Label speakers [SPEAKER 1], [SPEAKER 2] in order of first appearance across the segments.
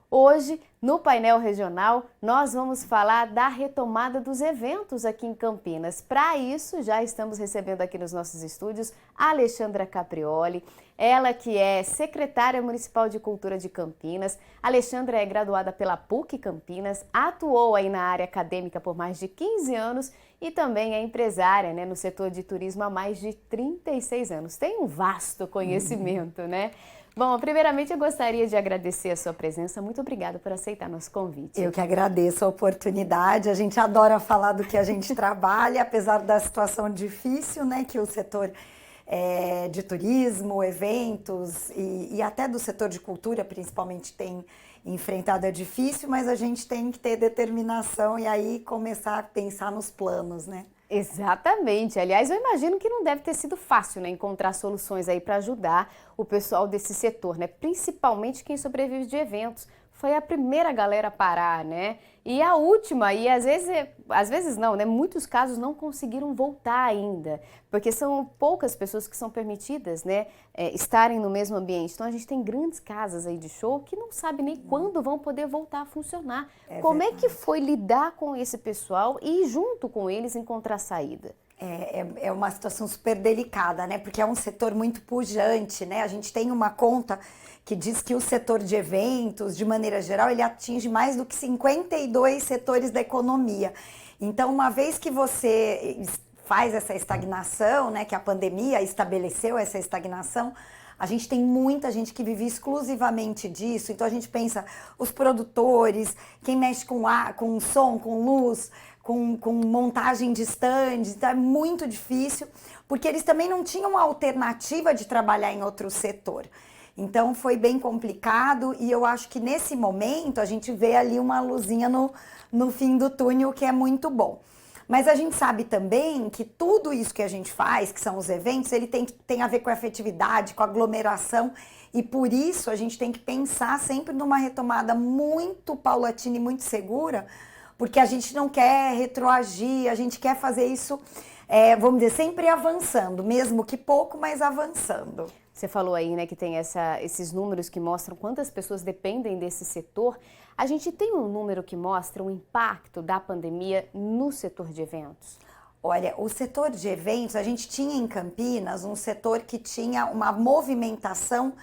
[SPEAKER 1] Hoje, no painel regional, nós vamos falar da retomada dos eventos aqui em Campinas. Para isso, já estamos recebendo aqui nos nossos estúdios a Alexandra Caprioli, ela que é secretária municipal de Cultura de Campinas. A Alexandra é graduada pela PUC Campinas, atuou aí na área acadêmica por mais de 15 anos e também é empresária, né, no setor de turismo há mais de 36 anos. Tem um vasto conhecimento, né? Bom, primeiramente eu gostaria de agradecer a sua presença. Muito obrigada por aceitar nosso convite.
[SPEAKER 2] Eu que agradeço a oportunidade. A gente adora falar do que a gente trabalha, apesar da situação difícil, né, que o setor de turismo, eventos e até do setor de cultura, principalmente, tem enfrentado. É difícil, mas a gente tem que ter determinação e aí começar a pensar nos planos, né?
[SPEAKER 1] Exatamente. Aliás, eu imagino que não deve ter sido fácil, né, encontrar soluções aí para ajudar o pessoal desse setor, né? Principalmente quem sobrevive de eventos. Foi a primeira galera a parar, né? E a última, e às vezes não, né? Muitos casos não conseguiram voltar ainda, porque são poucas pessoas que são permitidas, né, estarem no mesmo ambiente. Então a gente tem grandes casas aí de show que não sabem nem quando vão poder voltar a funcionar. Como é que foi lidar com esse pessoal e junto com eles encontrar saída?
[SPEAKER 2] É uma situação super delicada, né? Porque é um setor muito pujante, né? A gente tem uma conta que diz que o setor de eventos, de maneira geral, ele atinge mais do que 52 setores da economia. Então, uma vez que você faz essa estagnação, né? Que a pandemia estabeleceu essa estagnação, a gente tem muita gente que vive exclusivamente disso. Então a gente pensa os produtores, quem mexe com som, com luz, com montagem de stands. Então é muito difícil, porque eles também não tinham uma alternativa de trabalhar em outro setor. Então foi bem complicado e eu acho que nesse momento a gente vê ali uma luzinha no fim do túnel, que é muito bom. Mas a gente sabe também que tudo isso que a gente faz, que são os eventos, ele tem a ver com a afetividade, com a aglomeração, e por isso a gente tem que pensar sempre numa retomada muito paulatina e muito segura, porque a gente não quer retroagir, a gente quer fazer isso, vamos dizer, sempre avançando, mesmo que pouco, mas avançando.
[SPEAKER 1] Você falou aí, né, que tem esses números que mostram quantas pessoas dependem desse setor. A gente tem um número que mostra o impacto da pandemia no setor de eventos?
[SPEAKER 2] Olha, o setor de eventos, a gente tinha em Campinas um setor que tinha uma movimentação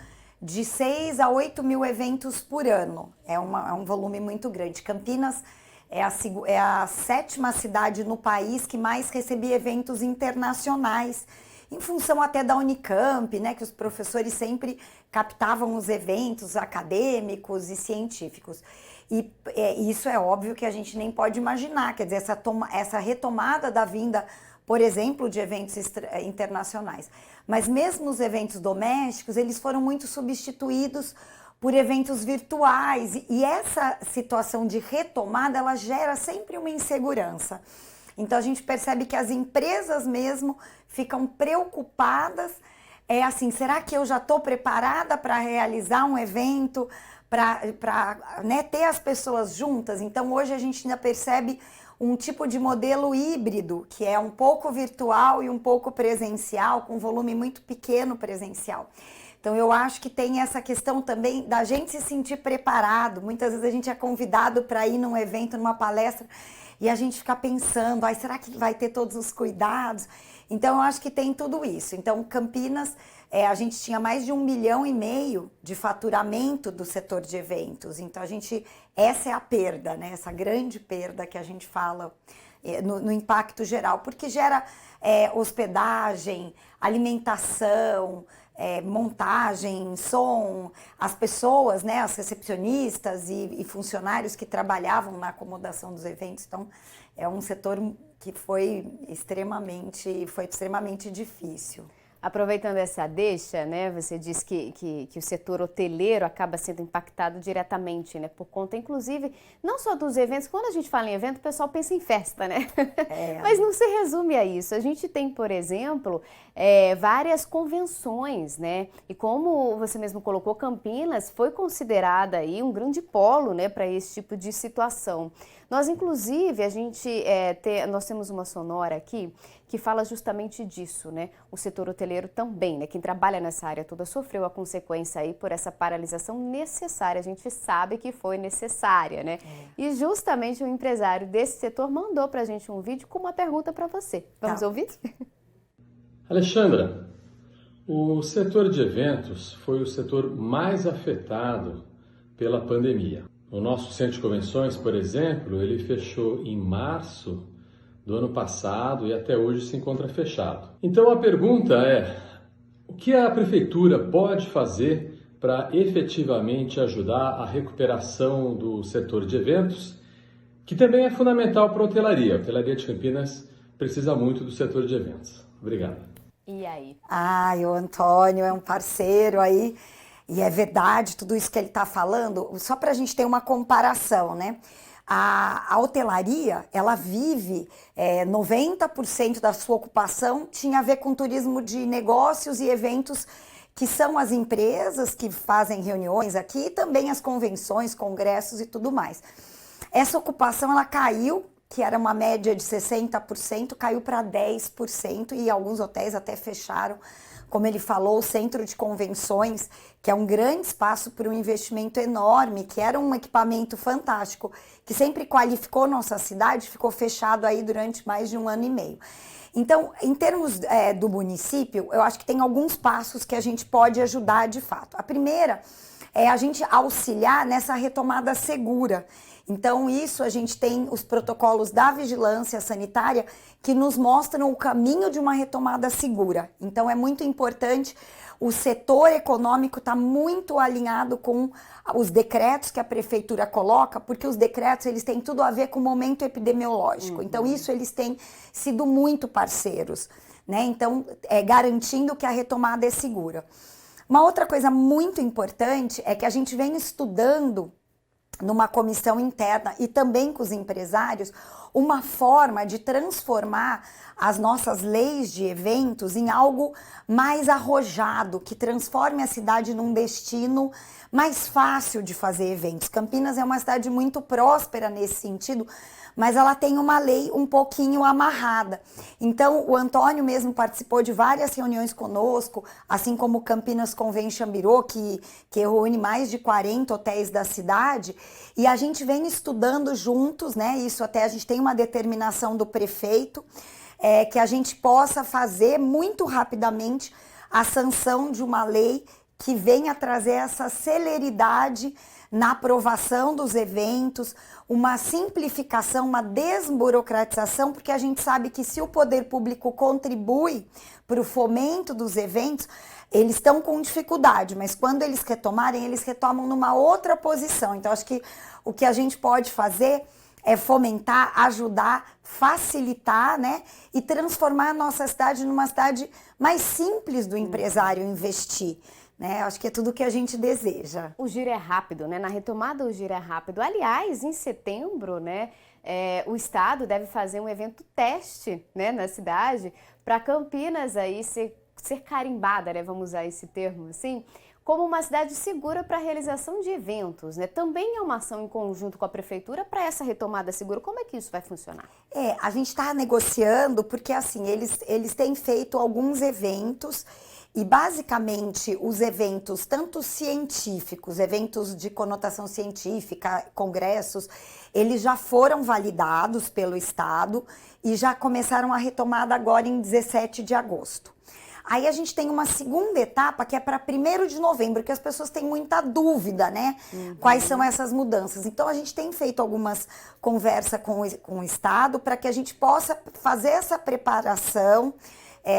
[SPEAKER 2] de 6 a 8 mil eventos por ano. É um volume muito grande. Campinas é a sétima cidade no país que mais recebia eventos internacionais, em função até da Unicamp, né, que os professores sempre captavam os eventos acadêmicos e científicos. E isso é óbvio que a gente nem pode imaginar, quer dizer, essa retomada da vinda, por exemplo, de eventos internacionais. Mas mesmo os eventos domésticos, eles foram muito substituídos por eventos virtuais. E essa situação de retomada, ela gera sempre uma insegurança. Então a gente percebe que as empresas mesmo ficam preocupadas, assim, será que eu já estou preparada para realizar um evento, para né, ter as pessoas juntas? Então hoje a gente ainda percebe um tipo de modelo híbrido, que é um pouco virtual e um pouco presencial, com volume muito pequeno presencial. Então eu acho que tem essa questão também da gente se sentir preparado. Muitas vezes a gente é convidado para ir num evento, numa palestra, e a gente fica pensando, será que vai ter todos os cuidados? Então eu acho que tem tudo isso. Então Campinas, a gente tinha mais de 1,5 milhão de faturamento do setor de eventos. Então essa é a perda, né? Essa grande perda que a gente fala no impacto geral, porque gera hospedagem, alimentação, montagem, som, as pessoas, né, as recepcionistas e funcionários que trabalhavam na acomodação dos eventos. Então, é um setor que foi extremamente difícil.
[SPEAKER 1] Aproveitando essa deixa, né, você diz que o setor hoteleiro acaba sendo impactado diretamente, né, por conta, inclusive, não só dos eventos. Quando a gente fala em evento, o pessoal pensa em festa, né? Mas não se resume a isso. A gente tem, por exemplo, várias convenções, né? E como você mesmo colocou, Campinas foi considerada aí um grande polo, né, para esse tipo de situação. Nós, inclusive, nós temos uma sonora aqui que fala justamente disso, né? O setor hoteleiro também, né? Quem trabalha nessa área toda sofreu a consequência aí por essa paralisação necessária. A gente sabe que foi necessária, né? E justamente o empresário desse setor mandou pra gente um vídeo com uma pergunta para você. Vamos ouvir?
[SPEAKER 3] Alexandra, o setor de eventos foi o setor mais afetado pela pandemia. O nosso centro de convenções, por exemplo, ele fechou em março do ano passado e até hoje se encontra fechado. Então a pergunta é, o que a prefeitura pode fazer para efetivamente ajudar a recuperação do setor de eventos, que também é fundamental para a hotelaria. A hotelaria de Campinas precisa muito do setor de eventos. Obrigado.
[SPEAKER 1] E aí?
[SPEAKER 2] O Antônio é um parceiro aí, e é verdade tudo isso que ele está falando, só para a gente ter uma comparação, né? A hotelaria, ela vive, 90% da sua ocupação tinha a ver com turismo de negócios e eventos, que são as empresas que fazem reuniões aqui, e também as convenções, congressos e tudo mais. Essa ocupação, ela caiu, que era uma média de 60%, caiu para 10% e alguns hotéis até fecharam. Como ele falou, o centro de convenções, que é um grande espaço para um investimento enorme, que era um equipamento fantástico, que sempre qualificou nossa cidade, ficou fechado aí durante mais de 1 ano e meio. Então, em termos do município, eu acho que tem alguns passos que a gente pode ajudar de fato. A primeira é a gente auxiliar nessa retomada segura. Então, isso a gente tem os protocolos da vigilância sanitária que nos mostram o caminho de uma retomada segura. Então, é muito importante, o setor econômico está muito alinhado com os decretos que a prefeitura coloca, porque os decretos eles têm tudo a ver com o momento epidemiológico. Então, isso eles têm sido muito parceiros, né? Então, garantindo que a retomada é segura. Uma outra coisa muito importante é que a gente vem estudando numa comissão interna e também com os empresários, uma forma de transformar as nossas leis de eventos em algo mais arrojado, que transforme a cidade num destino mais fácil de fazer eventos. Campinas é uma cidade muito próspera nesse sentido, mas ela tem uma lei um pouquinho amarrada. Então, o Antônio mesmo participou de várias reuniões conosco, assim como o Campinas Convention Bureau, que reúne mais de 40 hotéis da cidade, e a gente vem estudando juntos, né? Isso até a gente tem uma determinação do prefeito, que a gente possa fazer muito rapidamente a sanção de uma lei que venha trazer essa celeridade na aprovação dos eventos, uma simplificação, uma desburocratização, porque a gente sabe que se o poder público contribui para o fomento dos eventos, eles estão com dificuldade, mas quando eles retomarem, eles retomam numa outra posição. Então, acho que o que a gente pode fazer é fomentar, ajudar, facilitar, né? E transformar a nossa cidade numa cidade mais simples do empresário investir. Né? Acho que é tudo que a gente deseja.
[SPEAKER 1] O giro é rápido, né? Na retomada o giro é rápido. Aliás, em setembro, né, o Estado deve fazer um evento teste, né, na cidade, para Campinas aí ser carimbada, né? Vamos usar esse termo assim, como uma cidade segura para a realização de eventos, né? Também é uma ação em conjunto com a prefeitura para essa retomada segura. Como é que isso vai funcionar?
[SPEAKER 2] A gente está negociando porque assim, eles têm feito alguns eventos. E basicamente os eventos, tanto científicos, eventos de conotação científica, congressos, eles já foram validados pelo Estado e já começaram a retomada agora em 17 de agosto. Aí a gente tem uma segunda etapa que é para 1º de novembro, que as pessoas têm muita dúvida, né? Quais são essas mudanças. Então a gente tem feito algumas conversas com o Estado para que a gente possa fazer essa preparação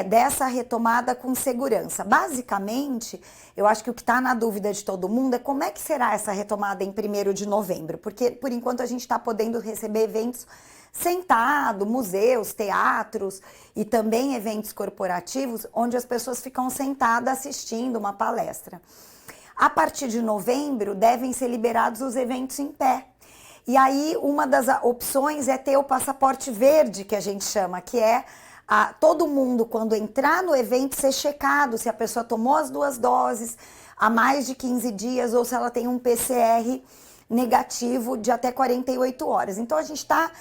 [SPEAKER 2] dessa retomada com segurança. Basicamente, eu acho que o que está na dúvida de todo mundo é como é que será essa retomada em 1º de novembro, porque por enquanto a gente está podendo receber eventos sentado, museus, teatros e também eventos corporativos, onde as pessoas ficam sentadas assistindo uma palestra. A partir de novembro, devem ser liberados os eventos em pé. E aí, uma das opções é ter o passaporte verde, que a gente chama, que é todo mundo, quando entrar no evento, ser checado se a pessoa tomou as 2 doses há mais de 15 dias ou se ela tem um PCR negativo de até 48 horas. Então, a gente está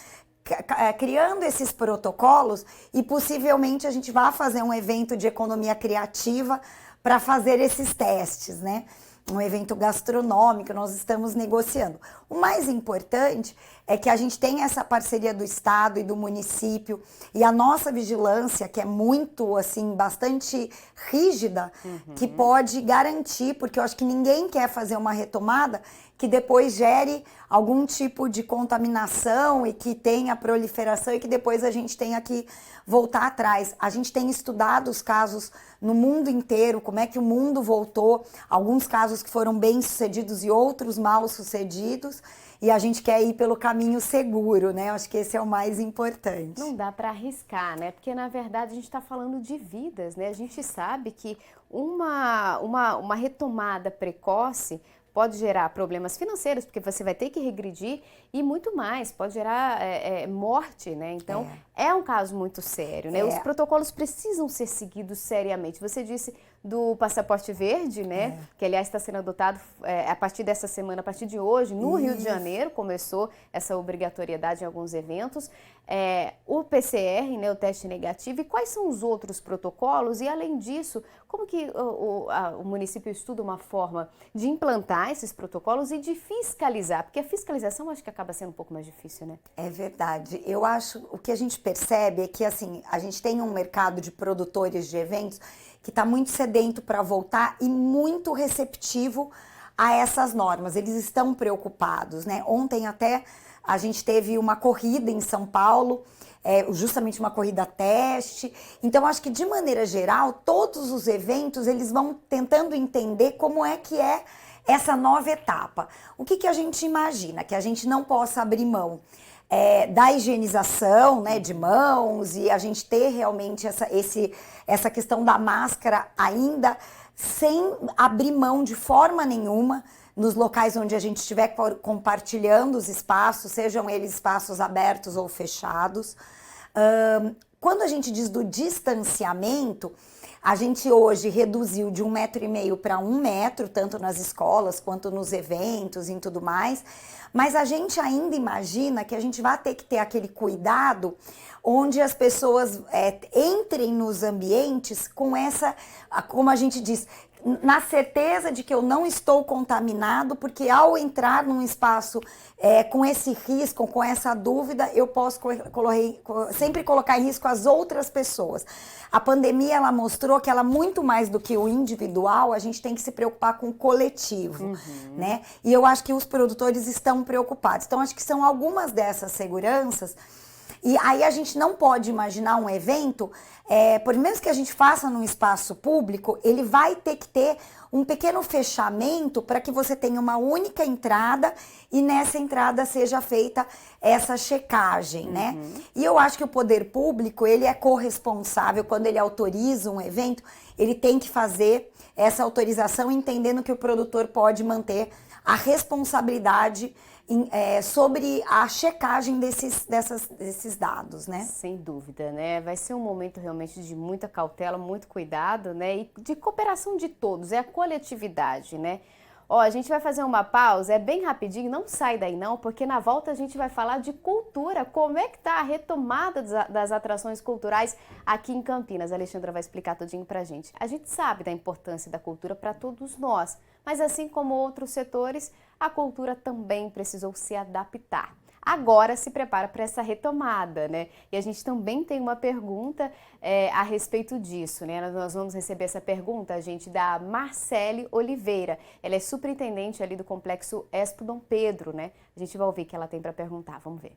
[SPEAKER 2] criando esses protocolos e possivelmente a gente vai fazer um evento de economia criativa para fazer esses testes, né? Um evento gastronômico, nós estamos negociando. O mais importante é que a gente tenha essa parceria do Estado e do município e a nossa vigilância, que é muito, assim, bastante rígida, que pode garantir, porque eu acho que ninguém quer fazer uma retomada que depois gere algum tipo de contaminação e que tenha proliferação e que depois a gente tenha que voltar atrás. A gente tem estudado os casos no mundo inteiro, como é que o mundo voltou, alguns casos que foram bem-sucedidos e outros mal-sucedidos, e a gente quer ir pelo caminho seguro, né? Eu acho que esse é o mais importante.
[SPEAKER 1] Não dá para arriscar, né? Porque, na verdade, a gente está falando de vidas, né? A gente sabe que uma retomada precoce pode gerar problemas financeiros, porque você vai ter que regredir e muito mais, pode gerar morte, né? Então, é um caso muito sério, né? Os protocolos precisam ser seguidos seriamente. Você disse do passaporte verde, né? Que, aliás, está sendo adotado a partir dessa semana, a partir de hoje, no Rio de Janeiro, começou essa obrigatoriedade em alguns eventos. O PCR, né? O teste negativo. E quais são os outros protocolos? E, além disso, como que o município estuda uma forma de implantar esses protocolos e de fiscalizar? Porque a fiscalização acho que acaba sendo um pouco mais difícil, né?
[SPEAKER 2] É verdade. Eu acho, o que a gente percebe é que, assim, a gente tem um mercado de produtores de eventos que está muito sedento para voltar e muito receptivo a essas normas. Eles estão preocupados, né? Ontem até a gente teve uma corrida em São Paulo, justamente uma corrida teste. Então, acho que de maneira geral, todos os eventos, eles vão tentando entender como é que é essa nova etapa. O que a gente imagina? Que a gente não possa abrir mão da higienização, né, de mãos, e a gente ter realmente essa questão da máscara ainda sem abrir mão de forma nenhuma nos locais onde a gente estiver compartilhando os espaços, sejam eles espaços abertos ou fechados. Quando a gente diz do distanciamento, a gente hoje reduziu de 1,5 metro para 1 metro, tanto nas escolas quanto nos eventos e tudo mais, mas a gente ainda imagina que a gente vai ter que ter aquele cuidado onde as pessoas entrem nos ambientes com essa, como a gente diz, na certeza de que eu não estou contaminado, porque ao entrar num espaço com esse risco, com essa dúvida, eu posso sempre colocar em risco as outras pessoas. A pandemia, ela mostrou que ela, muito mais do que o individual, a gente tem que se preocupar com o coletivo, né? E eu acho que os produtores estão preocupados. Então, acho que são algumas dessas seguranças. E aí a gente não pode imaginar um evento, por menos que a gente faça num espaço público, ele vai ter que ter um pequeno fechamento para que você tenha uma única entrada e nessa entrada seja feita essa checagem, né? E eu acho que o poder público, ele é corresponsável quando ele autoriza um evento, ele tem que fazer essa autorização entendendo que o produtor pode manter a responsabilidade sobre a checagem desses dados, né?
[SPEAKER 1] Sem dúvida, né? Vai ser um momento realmente de muita cautela, muito cuidado, né? E de cooperação de todos, é a coletividade, né? Ó, a gente vai fazer uma pausa, é bem rapidinho, não sai daí não, porque na volta a gente vai falar de cultura, como é que tá a retomada das atrações culturais aqui em Campinas. A Alexandra vai explicar tudinho pra gente. A gente sabe da importância da cultura para todos nós, mas assim como outros setores, a cultura também precisou se adaptar. Agora se prepara para essa retomada, né? E a gente também tem uma pergunta a respeito disso, né? Nós vamos receber essa pergunta, gente, da Marcele Oliveira. Ela é superintendente ali do Complexo Expo Dom Pedro, né? A gente vai ouvir o que ela tem para perguntar, vamos ver.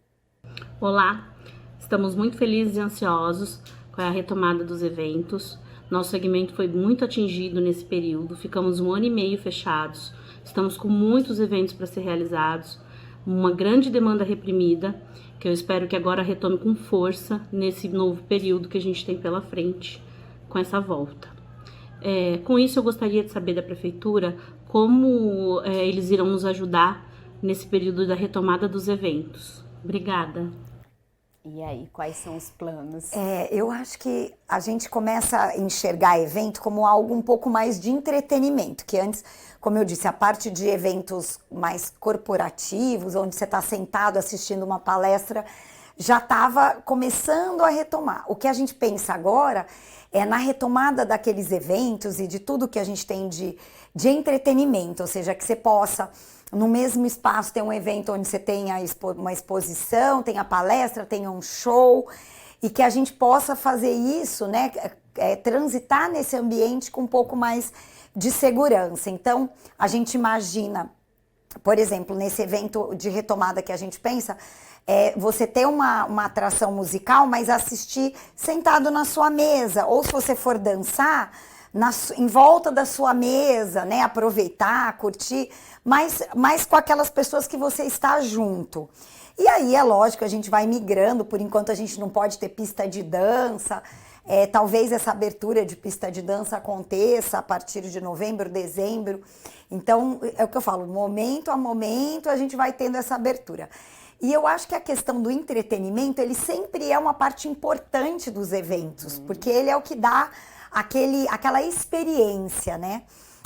[SPEAKER 4] Olá, estamos muito felizes e ansiosos com a retomada dos eventos. Nosso segmento foi muito atingido nesse período, ficamos 1 ano e meio fechados, estamos com muitos eventos para ser realizados, uma grande demanda reprimida, que eu espero que agora retome com força nesse novo período que a gente tem pela frente, com essa volta. Com isso, eu gostaria de saber da Prefeitura como eles irão nos ajudar nesse período da retomada dos eventos. Obrigada.
[SPEAKER 1] E aí, quais são os planos?
[SPEAKER 2] Eu acho que a gente começa a enxergar evento como algo um pouco mais de entretenimento, que antes, como eu disse, a parte de eventos mais corporativos, onde você está sentado assistindo uma palestra, já estava começando a retomar. O que a gente pensa agora é na retomada daqueles eventos e de tudo que a gente tem de entretenimento, ou seja, que você possa, no mesmo espaço, ter um evento onde você tenha uma exposição, tenha palestra, tenha um show, e que a gente possa fazer isso, né, transitar nesse ambiente com um pouco mais de segurança. Então, a gente imagina, por exemplo, nesse evento de retomada que a gente pensa, você ter uma atração musical, mas assistir sentado na sua mesa, ou se você for dançar, em volta da sua mesa, né, aproveitar, curtir, mas com aquelas pessoas que você está junto. E aí, é lógico, a gente vai migrando, por enquanto a gente não pode ter pista de dança, talvez essa abertura de pista de dança aconteça a partir de novembro, dezembro. Então, é o que eu falo, momento a momento a gente vai tendo essa abertura. E eu acho que a questão do entretenimento, ele sempre é uma parte importante dos eventos, porque ele é o que dá aquela experiência, né?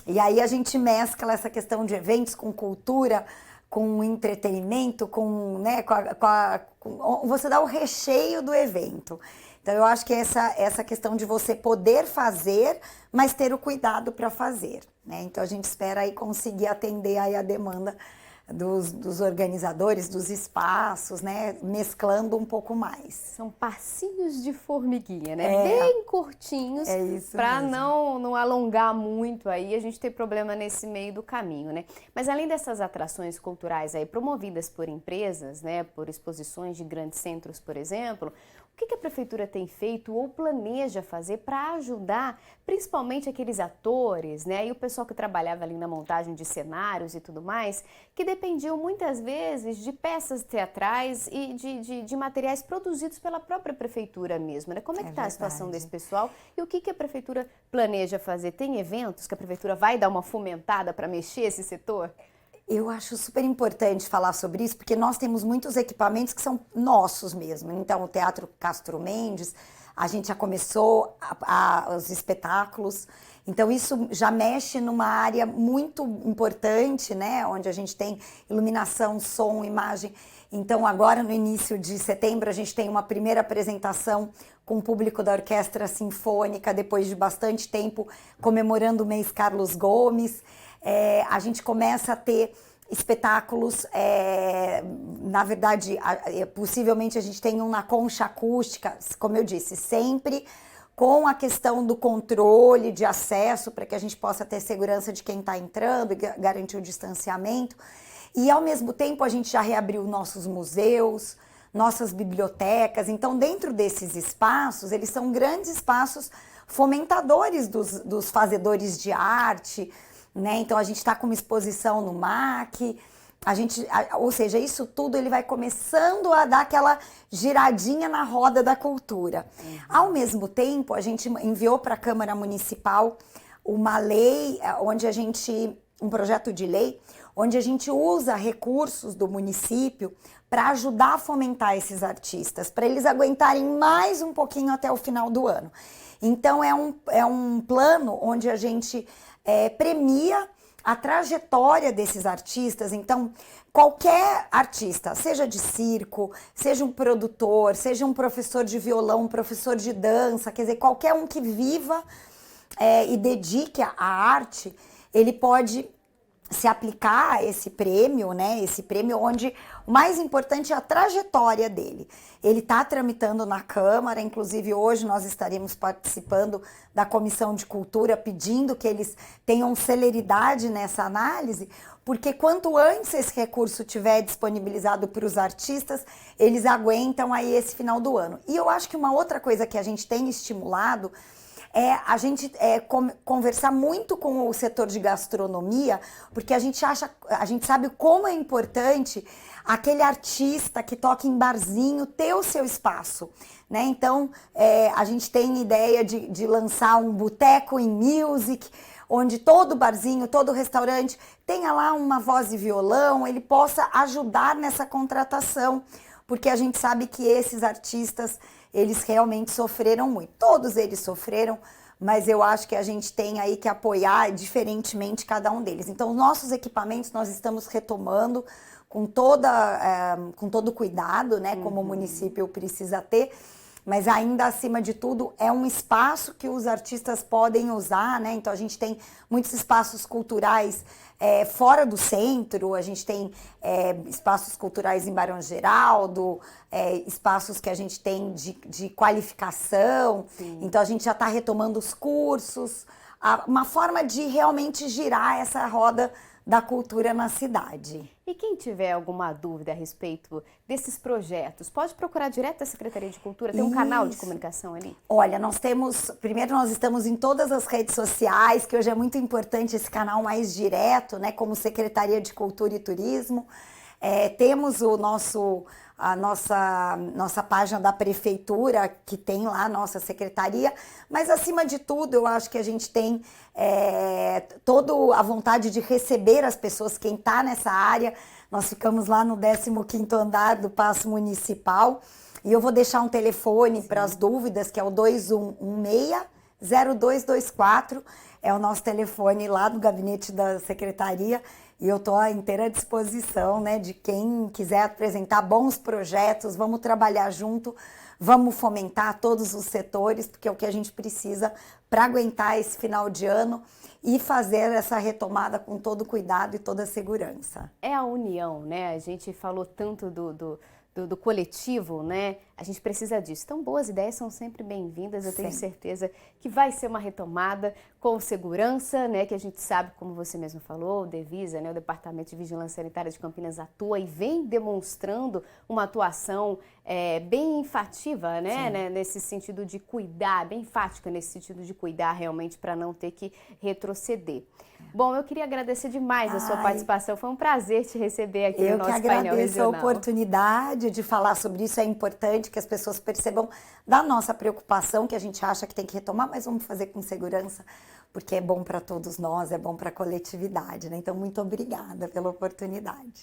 [SPEAKER 2] E aí a gente mescla essa questão de eventos com cultura, com entretenimento, né, você dá o recheio do evento. Então eu acho que essa questão de você poder fazer, mas ter o cuidado para fazer, né? Então a gente espera aí conseguir atender aí a demanda dos organizadores, dos espaços, né? Mesclando um pouco mais.
[SPEAKER 1] São passinhos de formiguinha, né? Bem curtinhos, para não alongar muito aí, a gente ter problema nesse meio do caminho, né? Mas além dessas atrações culturais aí promovidas por empresas, né? Por exposições de grandes centros, por exemplo, o que a prefeitura tem feito ou planeja fazer para ajudar principalmente aqueles atores, né, e o pessoal que trabalhava ali na montagem de cenários e tudo mais, que dependiam muitas vezes de peças teatrais e de materiais produzidos pela própria prefeitura mesmo, né? Como é que está a situação desse pessoal e o que a prefeitura planeja fazer? Tem eventos que a prefeitura vai dar uma fomentada para mexer esse setor?
[SPEAKER 2] Eu acho super importante falar sobre isso, porque nós temos muitos equipamentos que são nossos mesmo. Então, o Teatro Castro Mendes, a gente já começou os espetáculos. Então, isso já mexe numa área muito importante, né? Onde a gente tem iluminação, som, imagem. Então, agora, no início de setembro, a gente tem uma primeira apresentação com o público da Orquestra Sinfônica, depois de bastante tempo, comemorando o mês Carlos Gomes. A gente começa a ter espetáculos, na verdade, possivelmente a gente tem um na concha acústica, como eu disse, sempre com a questão do controle de acesso, para que a gente possa ter segurança de quem está entrando e garantir o distanciamento. E, ao mesmo tempo, a gente já reabriu nossos museus, nossas bibliotecas. Então, dentro desses espaços, eles são grandes espaços fomentadores dos fazedores de arte, né? Então a gente está com uma exposição no MAC, ou seja, isso tudo ele vai começando a dar aquela giradinha na roda da cultura. Ao mesmo tempo, a gente enviou para a Câmara Municipal uma lei, um projeto de lei, onde a gente usa recursos do município para ajudar a fomentar esses artistas, para eles aguentarem mais um pouquinho até o final do ano. Então é um plano onde a gente premia a trajetória desses artistas. Então, qualquer artista, seja de circo, seja um produtor, seja um professor de violão, um professor de dança, quer dizer, qualquer um que viva e dedique a arte, ele pode se aplicar a esse prêmio, né? Esse prêmio onde o mais importante é a trajetória dele. Ele está tramitando na Câmara, inclusive hoje nós estaremos participando da Comissão de Cultura, pedindo que eles tenham celeridade nessa análise, porque quanto antes esse recurso tiver disponibilizado para os artistas, eles aguentam aí esse final do ano. E eu acho que uma outra coisa que a gente tem estimulado a gente conversar muito com o setor de gastronomia, porque a gente sabe como é importante aquele artista que toca em barzinho ter o seu espaço, né? Então, a gente tem ideia de lançar um boteco em music, onde todo barzinho, todo restaurante tenha lá uma voz e violão, ele possa ajudar nessa contratação, porque a gente sabe que esses artistas, eles realmente sofreram muito. Todos eles sofreram, mas eu acho que a gente tem aí que apoiar diferentemente cada um deles. Então, nossos equipamentos nós estamos retomando com todo cuidado, né, como o município precisa ter, mas ainda acima de tudo é um espaço que os artistas podem usar, né? Então a gente tem muitos espaços culturais fora do centro, a gente tem espaços culturais em Barão Geraldo, espaços que a gente tem de qualificação. Sim. Então a gente já está retomando os cursos, uma forma de realmente girar essa roda da cultura na cidade.
[SPEAKER 1] E quem tiver alguma dúvida a respeito desses projetos, pode procurar direto a Secretaria de Cultura? Tem um canal de comunicação ali?
[SPEAKER 2] Olha, primeiro nós estamos em todas as redes sociais, que hoje é muito importante esse canal mais direto, né, como Secretaria de Cultura e Turismo. Temos a nossa página da prefeitura, que tem lá a nossa secretaria, mas acima de tudo eu acho que a gente tem toda a vontade de receber as pessoas, quem está nessa área. Nós ficamos lá no 15º andar do Paço Municipal e eu vou deixar um telefone para as dúvidas, que é o 2116-0224, é o nosso telefone lá do gabinete da secretaria. E eu estou à inteira disposição, né, de quem quiser apresentar bons projetos, vamos trabalhar junto, vamos fomentar todos os setores, porque é o que a gente precisa para aguentar esse final de ano e fazer essa retomada com todo cuidado e toda segurança.
[SPEAKER 1] É a união, né? A gente falou tanto do coletivo, né? A gente precisa disso. Então, boas ideias são sempre bem-vindas. Eu tenho certeza que vai ser uma retomada com segurança, né? Que a gente sabe, como você mesmo falou, o Devisa, né? O Departamento de Vigilância Sanitária de Campinas atua e vem demonstrando uma atuação bem enfativa, né? Nesse sentido de cuidar, bem enfática nesse sentido de cuidar realmente para não ter que retroceder. Bom, eu queria agradecer demais a sua participação. Foi um prazer te receber aqui no nosso painel regional.
[SPEAKER 2] Eu que agradeço a oportunidade de falar sobre isso. É importante que as pessoas percebam da nossa preocupação, que a gente acha que tem que retomar, mas vamos fazer com segurança, porque é bom para todos nós, é bom para a coletividade, né? Então, muito obrigada pela oportunidade.